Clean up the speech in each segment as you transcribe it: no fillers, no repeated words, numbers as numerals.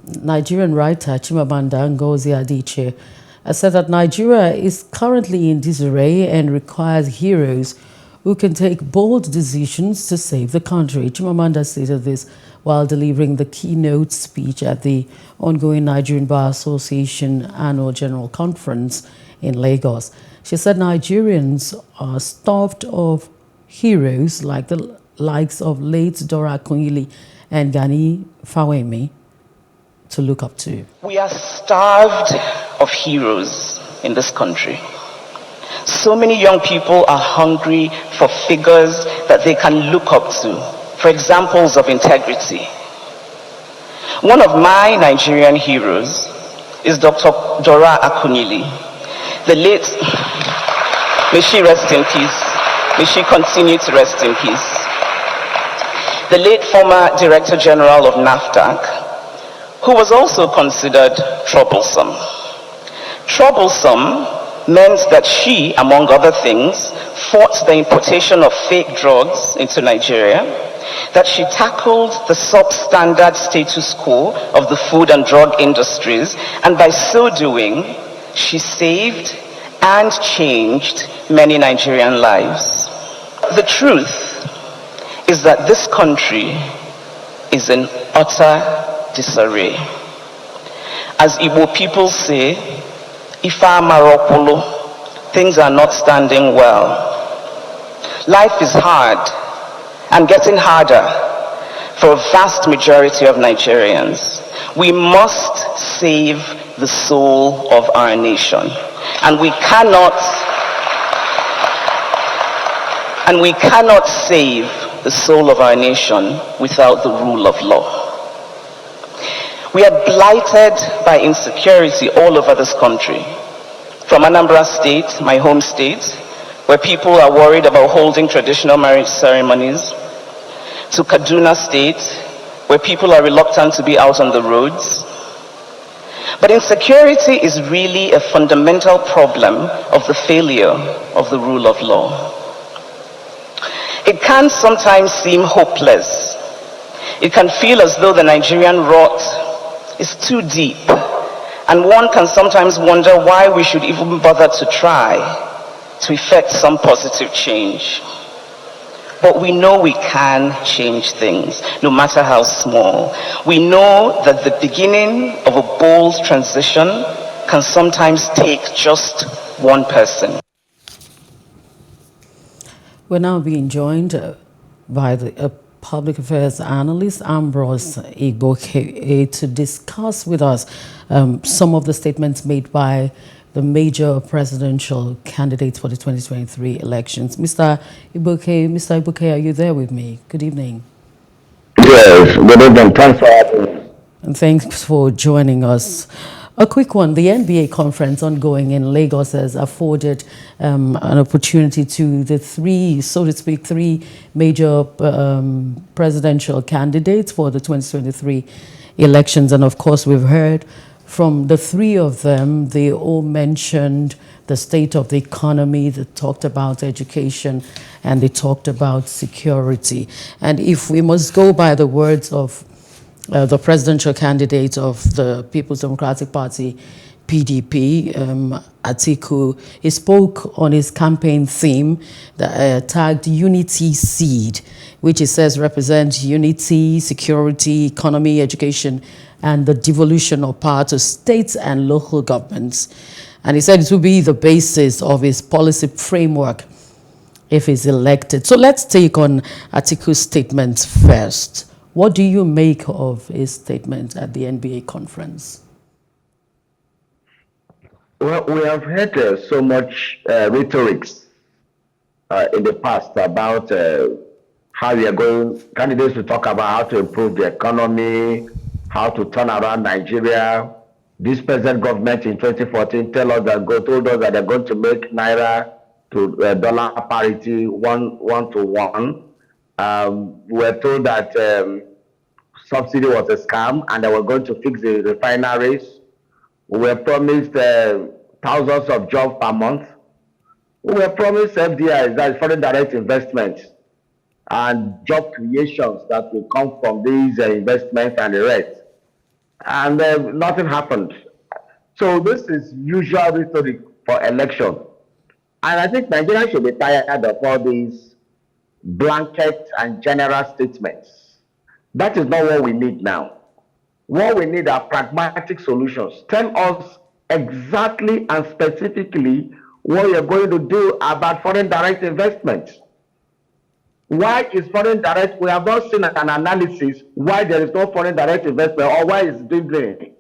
Nigerian writer Chimamanda Ngozi Adichie has said that Nigeria is currently in disarray and requires heroes who can take bold decisions to save the country. Chimamanda stated this while delivering the keynote speech at the ongoing Nigerian Bar Association Annual General Conference in Lagos. She said Nigerians are starved of heroes like the likes of late Dora Akunyili and Gani Fawemi to look up to. We are starved of heroes in this country. So many young people are hungry for figures that they can look up to, for examples of integrity. One of my Nigerian heroes is Dr. Dora Akunyili, the late, may she rest in peace, may she continue to rest in peace, the late former Director General of NAFDAC, who was also considered troublesome. Troublesome meant that she, among other things, fought the importation of fake drugs into Nigeria, that she tackled the substandard status quo of the food and drug industries, and by so doing, she saved and changed many Nigerian lives. The truth is that this country is in utter disarray. As Igbo people say, Ifa Marokolo, things are not standing well. Life is hard and getting harder for a vast majority of Nigerians. We must save the soul of our nation, and we cannot save the soul of our nation without the rule of law. We are blighted by insecurity all over this country. From Anambra State, my home state, where people are worried about holding traditional marriage ceremonies, to Kaduna State, where people are reluctant to be out on the roads. But insecurity is really a fundamental problem of the failure of the rule of law. It can sometimes seem hopeless. It can feel as though the Nigerian rot is too deep, and one can sometimes wonder why we should even bother to try to effect some positive change. But we know we can change things, no matter how small. We know that the beginning of a bold transition can sometimes take just one person. We're now being joined by the Public Affairs Analyst, Ambrose Igboke, to discuss with us some of the statements made by the major presidential candidates for the 2023 elections. Mr. Igboke, are you there with me? Good evening. Yes, good evening. Thanks for having me. And thanks for joining us. A quick one. The N.B.A. conference ongoing in Lagos has afforded an opportunity to the three major presidential candidates for the 2023 elections. And of course, we've heard from the three of them. They all mentioned the state of the economy, they talked about education, and they talked about security. And if we must go by the words of the presidential candidate of the People's Democratic Party, PDP, Atiku, he spoke on his campaign theme that tagged Unity Seed, which he says represents unity, security, economy, education, and the devolution of power to states and local governments. And he said it will be the basis of his policy framework if he's elected. So let's take on Atiku's statements first. What do you make of his statement at the N.B.A. conference? Well, we have heard so much rhetorics in the past about how we are going, candidates will talk about how to improve the economy, how to turn around Nigeria. This present government in 2014 told us that they're going to make Naira to dollar parity one to one. We were told that subsidy was a scam and they were going to fix the refineries. We were promised thousands of jobs per month. We were promised FDIs, that is foreign direct investments, and job creations that will come from these investments and the rest. and nothing happened. So this is usual rhetoric for election. And I think Nigeria should be tired of all these blanket and general statements. That is not what we need now. What we need are pragmatic solutions. Tell us exactly and specifically what you're going to do about foreign direct investment. Why is foreign direct? We have not seen an analysis why there is no foreign direct investment or why it's dwindling.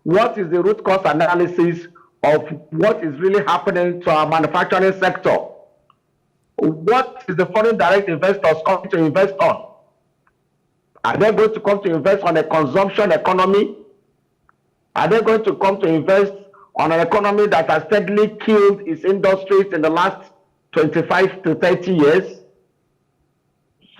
What is the root cause analysis of what is really happening to our manufacturing sector? What is the foreign direct investors coming to invest on? Are they going to come to invest on a consumption economy? Are they going to come to invest on an economy that has steadily killed its industries in the last 25 to 30 years?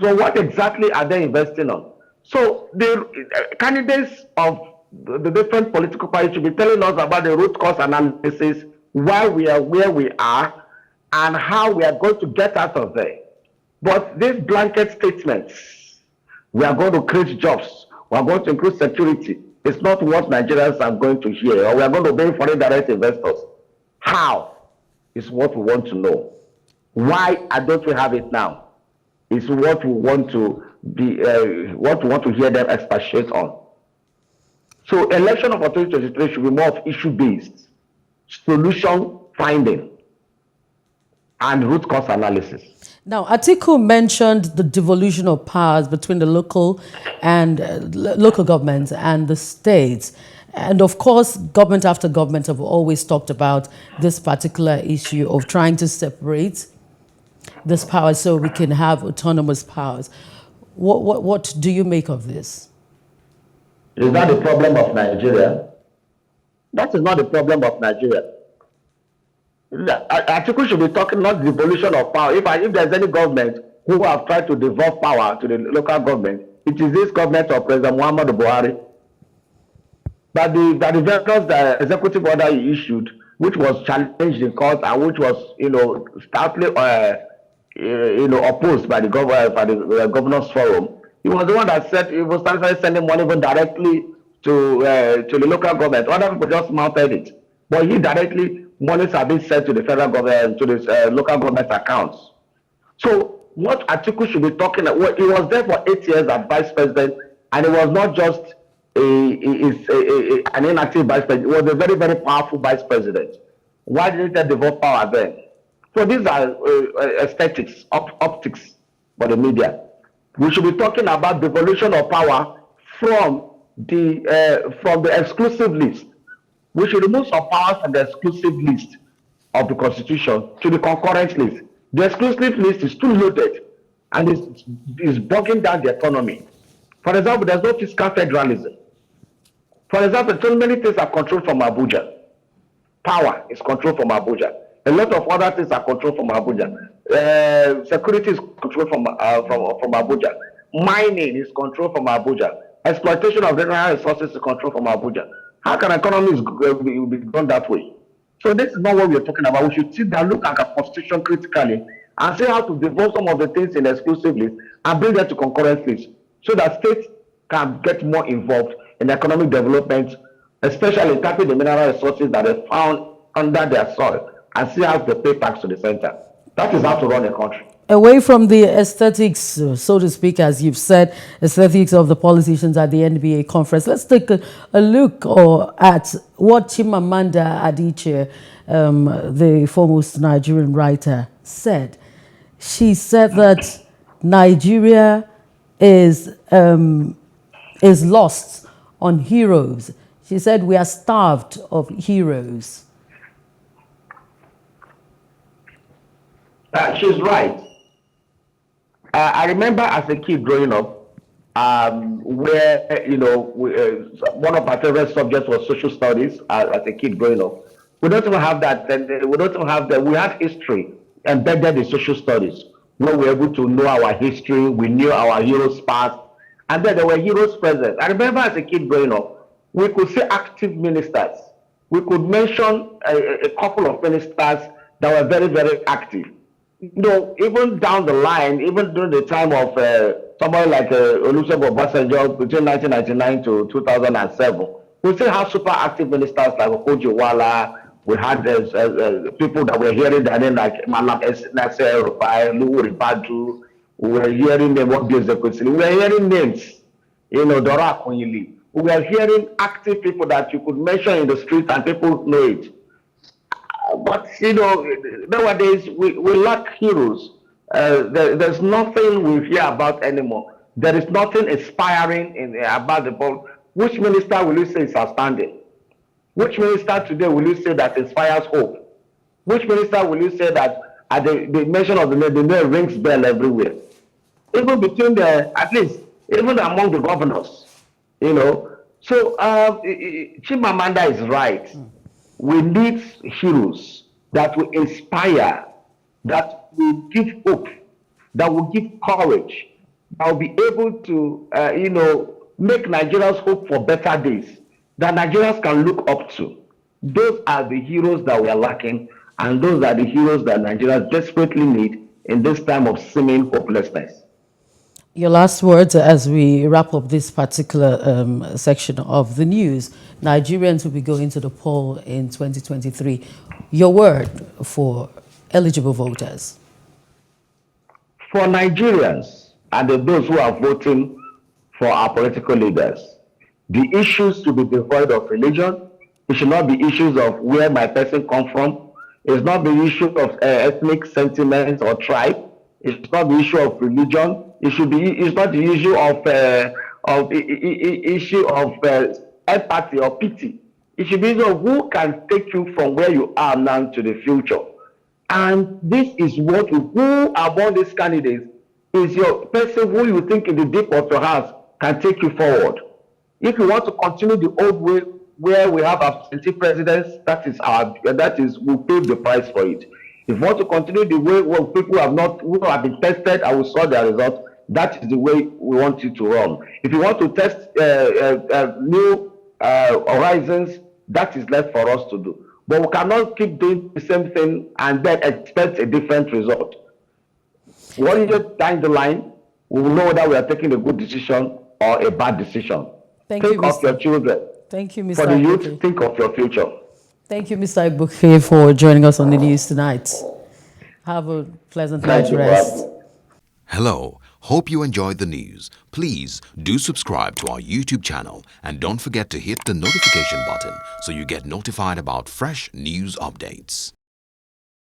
So what exactly are they investing on? So the candidates of the different political parties should be telling us about the root cause analysis, why we are where we are, and how we are going to get out of there. But these blanket statements, we are going to create jobs, we are going to increase security, it's not what Nigerians are going to hear, or we are going to bring foreign direct investors. How is what we want to know. Why don't we have it now? Is what we want to be, what we want to hear them expatiate on. So election of 2023 should be more of issue-based, solution finding, and root cause analysis. Now, Atiku mentioned the devolution of powers between the local and local governments and the states. And of course, government after government have always talked about this particular issue of trying to separate this power so we can have autonomous powers. What do you make of this? Is that the problem of Nigeria? That is not the problem of Nigeria. Atiku should be talking not devolution of power. If there's any government who have tried to devolve power to the local government, it is this government of President Muhammadu Buhari. That the various executive order he issued, which was challenged in court and which was stoutly opposed by the governors forum. He was the one that said he was started sending money even directly to the local government. Other people just mounted it, but he directly monies have been sent to the federal government, to the local government accounts. So what Atiku should be talking about, he was there for 8 years as vice president, and it was not just an inactive vice president. It was a very, very powerful vice president. Why didn't they devolve power then? So these are aesthetics, optics for the media. We should be talking about devolution of power from the exclusive list. We should remove some powers from the exclusive list of the Constitution to the concurrent list. The exclusive list is too loaded and is bogging down the economy. For example, there's no fiscal federalism. For example, so many things are controlled from Abuja. Power is controlled from Abuja. A lot of other things are controlled from Abuja. Security is controlled from Abuja. Mining is controlled from Abuja. Exploitation of mineral resources is controlled from Abuja. How can economies be done that way? So this is not what we are talking about. We should sit down, look at our constitution critically, and see how to devolve some of the things in exclusive list and bring them to concurrent list, so that states can get more involved in economic development, especially tapping the mineral resources that are found under their soil, and see how they pay tax to the center. That is how to run a country. Away from the aesthetics, so to speak, as you've said, aesthetics of the politicians at the N.B.A conference, let's take a look at what Chimamanda Adichie, the foremost Nigerian writer, said. She said that Nigeria is lost on heroes. She said we are starved of heroes. She's right. I remember as a kid growing up, where one of my favorite subjects was social studies. As a kid growing up, we don't even have that. We don't even have that. We had history embedded in social studies, where we were able to know our history. We knew our heroes' past, and then there were heroes present. I remember as a kid growing up, we could see active ministers. We could mention a couple of ministers that were very, very active. Even down the line, even during the time of somebody like Olusegun Obasanjo between 1999 to 2007. We still have super active ministers like Okojiwala. We had people that were hearing their name like Malam Nasser Rufai, Luwu Ribadu. We were hearing them, what gives the question. We were hearing names, Dora Akunyili. We were hearing active people that you could mention in the street and people know it. But nowadays we lack heroes. There's nothing we hear about anymore. There is nothing inspiring about the ball. Which minister will you say is outstanding? Which minister today will you say that inspires hope? Which minister will you say that at the mention of the name rings bell everywhere? Even between at least even among the governors, So Chimamanda is right. We need heroes that will inspire, that will give hope, that will give courage, that will be able to, make Nigerians hope for better days, that Nigerians can look up to. Those are the heroes that we are lacking, and those are the heroes that Nigerians desperately need in this time of seeming hopelessness. Your last words as we wrap up this particular section of the news. Nigerians will be going to the poll in 2023. Your word for eligible voters. For Nigerians and those who are voting for our political leaders, the issues should be devoid of religion. It should not be issues of where my person come from. It's not the issue of ethnic sentiments or tribe. It's not the issue of religion. It's not the issue of empathy or pity. It should be of who can take you from where you are now to the future. And this is what who among these candidates is your person who you think in the deep of your heart can take you forward. If you want to continue the old way where we have absentee presidents, that is we'll pay the price for it. If you want to continue the way where people who have been tested and we saw their results, that is the way we want you to run. If you want to test new horizons, that is left for us to do. But we cannot keep doing the same thing and then expect a different result. One year down the line, we will know whether we are taking a good decision or a bad decision. Think of your children. Thank you, Mr. For the youth, think of your future. Thank you, Mr. Igboke, for joining us on the news tonight. Have a pleasant night's rest. Hello. Hope you enjoyed the news. Please do subscribe to our YouTube channel and don't forget to hit the notification button so you get notified about fresh news updates.